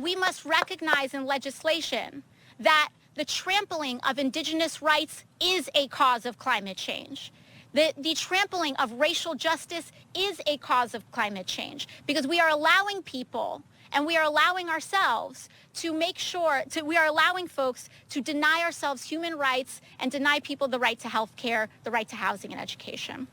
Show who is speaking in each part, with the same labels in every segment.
Speaker 1: we must recognize in legislation that the trampling of indigenous rights is a cause of climate change. The trampling of racial justice is a cause of climate change, because we are allowing people and we are allowing ourselves to make sure, we are allowing folks to deny ourselves human rights and deny people the right to health care, the right to housing and education.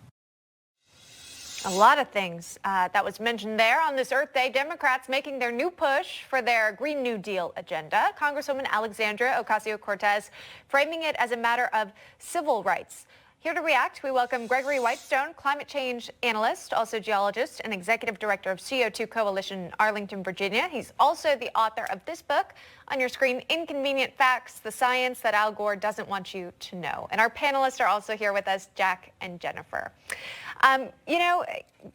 Speaker 2: A lot of things that was mentioned there on this Earth Day. Democrats making their new push for their Green New Deal agenda. Congresswoman Alexandria Ocasio-Cortez framing it as a matter of civil rights. Here to react, we welcome Gregory Wrightstone, climate change analyst, also geologist and executive director of CO2 Coalition in Arlington, Virginia. He's also the author of this book on your screen, Inconvenient Facts, the Science That Al Gore Doesn't Want You to Know. And our panelists are also here with us, Jack and Jennifer. You know,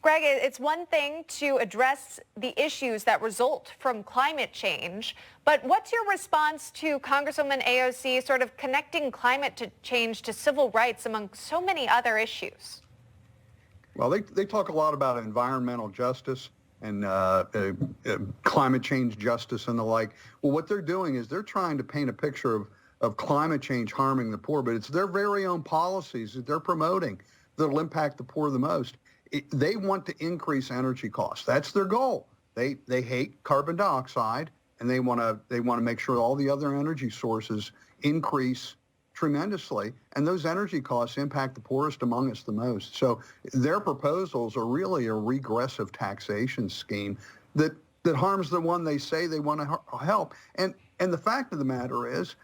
Speaker 2: Greg, it's one thing to address the issues that result from climate change, but what's your response to Congresswoman AOC sort of connecting climate change to civil rights among so many other issues?
Speaker 3: Well, they talk a lot about environmental justice and climate change justice and the like. Well, what they're doing is they're trying to paint a picture of climate change harming the poor, but it's their very own policies that they're promoting that'll impact the poor the most. They want to increase energy costs. That's their goal. They hate carbon dioxide, and they want to make sure all the other energy sources increase tremendously, and those energy costs impact the poorest among us the most. So their proposals are really a regressive taxation scheme that harms the one they say they want to help. And the fact of the matter is,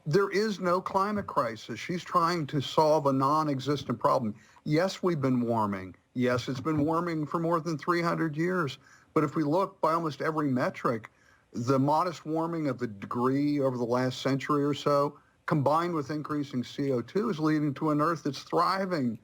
Speaker 3: there is no climate crisis. She's trying to solve a non-existent problem. Yes, we've been warming. Yes, it's been warming for more than 300 years. But if we look by almost every metric, the modest warming of a degree over the last century or so, combined with increasing CO2, is leading to an Earth that's thriving,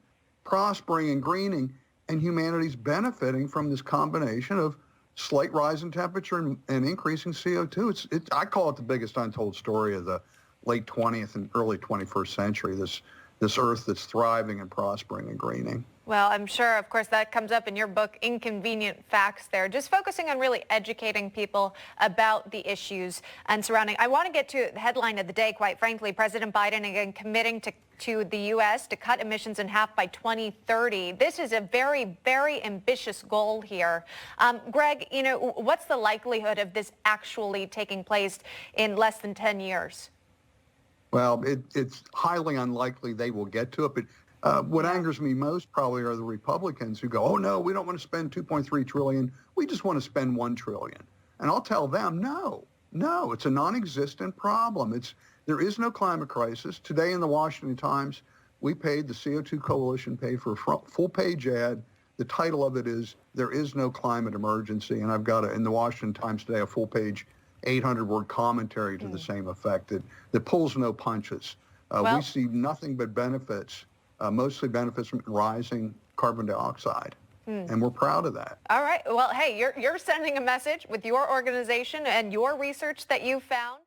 Speaker 3: prospering, and greening, and humanity's benefiting from this combination of slight rise in temperature and increasing CO2. I call it the biggest untold story of the late 20th and early 21st century, this Earth that's thriving and prospering and greening.
Speaker 2: Well, I'm sure, of course, that comes up in your book, Inconvenient Facts there, just focusing on really educating people about the issues and surrounding. I want to get to the headline of the day, quite frankly. President Biden again committing to the U.S. to cut emissions in half by 2030. This is a very, very ambitious goal here. Greg, you know, what's the likelihood of this actually taking place in less than 10 years?
Speaker 3: Well, it's highly unlikely they will get to it, but what angers me most probably are the Republicans who go, oh, no, we don't want to spend $2.3 trillion. We just want to spend $1 trillion. And I'll tell them, no, it's a non-existent problem. There is no climate crisis. Today in the Washington Times, the CO2 Coalition paid for a full-page ad. The title of it is, There Is No Climate Emergency. And I've got, in the Washington Times today, a full-page 800-word commentary to the same effect that pulls no punches. We see nothing but benefits, mostly benefits from rising carbon dioxide. And we're proud of that.
Speaker 2: All right. Well, hey, you're sending a message with your organization and your research that you found.